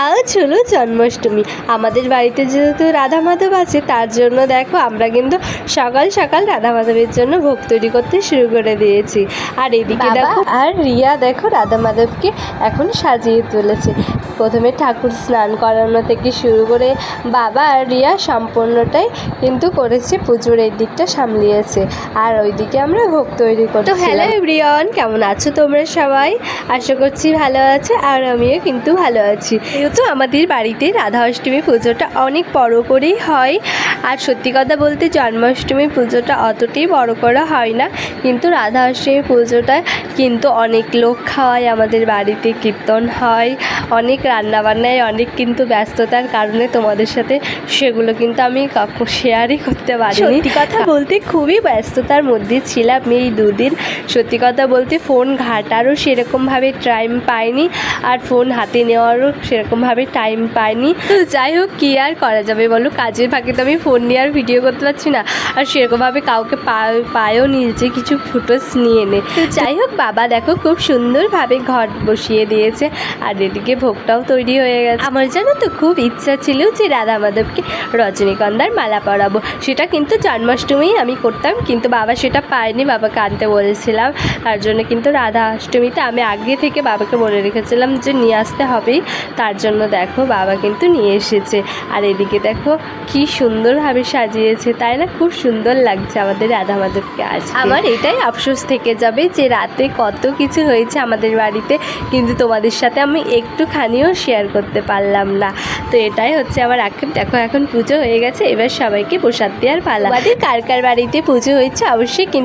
আজ হলো জন্মাষ্টমী। আমাদের বাড়িতে যেহেতু রাধা মাধব আছে, তার জন্য দেখো আমরা কিন্তু সকাল সকাল রাধা মাধবের জন্য ভোগ তৈরি করতে শুরু করে দিয়েছি। আর এদিকে দেখো আর রিয়া দেখো রাধা মাধবকে এখন সাজিয়ে তুলেছে। প্রথমে ঠাকুর স্নান করানো থেকে শুরু করে বাবা আর রিয়া সম্পূর্ণটাই কিন্তু করেছে, পুজোর এই দিকটা সামলিয়েছে। আর ওইদিকে আমরা ভোগ তৈরি করছি। তো হ্যালো এভরিওয়ান, কেমন আছো তোমরা সবাই? আশা করছি ভালো আছো, আর আমিও কিন্তু ভালো আছি। যেহেতু আমাদের বাড়িতে রাধা অষ্টমী পুজোটা অনেক বড় করেই হয়, আর সত্যি কথা বলতে জন্মাষ্টমী পুজোটা অতটাই বড় করা হয় না, কিন্তু রাধা অষ্টমী পুজোটা কিন্তু অনেক লোক খাওয়ায় আমাদের বাড়িতে, কীর্তন হয়, অনেক রান্নাবান্নায় অনেক কিন্তু ব্যস্ততার কারণে তোমাদের সাথে সেগুলো কিন্তু আমি শেয়ারই করতে পারি। সত্যি কথা বলতে খুবই ব্যস্ততার মধ্যে ছিলাম এই দুদিন। সত্যি কথা বলতে ফোন ঘাটারও সেরকমভাবে টাইম পাইনি, আর ফোন হাতে নেওয়ারও সেরকমভাবে টাইম পাইনি। তো যাই হোক, কী আর করা যাবে বলো, কাজের ফাঁকে তো আমি ফোন নিয়ে আর ভিডিও করতে পারছি না, আর সেরকমভাবে কাউকে পায়েও নিয়েছে কিছু ফুটোস নিয়ে নে। তো যাই হোক, বাবা দেখো খুব সুন্দরভাবে ঘট বসিয়ে দিয়েছে, আর এদিকে ভোগটাও তৈরি হয়ে গেছে। আমার জানো তো খুব ইচ্ছা ছিল যে রাধা মাধবকে রজনীগন্ধার মালা পরাবো, সেটা কিন্তু জন্মাষ্টমী আমি করতাম, কিন্তু বাবা সেটা পায়নি, বাবাকে আনতে বলেছিলাম। তার জন্য কিন্তু রাধা অষ্টমীতে আমি আগে থেকে বাবাকে বলে রেখেছিলাম যে নিয়ে আসতে হবেই, তার জন্য দেখো বাবা কিন্তু নিয়ে এসেছে। আর এদিকে দেখো কি সুন্দরভাবে সাজিয়েছে, তাই না? খুব সুন্দর লাগছে আমাদের রাধা মাধবকে। আজ আমার এটাই আফসোস থেকে যাবে যে রাতে কত কিছু হয়েছে আমাদের বাড়িতে, কিন্তু তোমাদের সাথে আমি একটুখানিও শেয়ার করতে পারলাম না। তো এটাই হচ্ছে আমার আক্ষেপ। দেখো এখন পুজো হয়ে গেছে, এবার সবাইকে প্রসাদ দেওয়ার পালা। আমাদের কার কার বাড়িতে পুজো হয়েছে অবশ্যই কিন্তু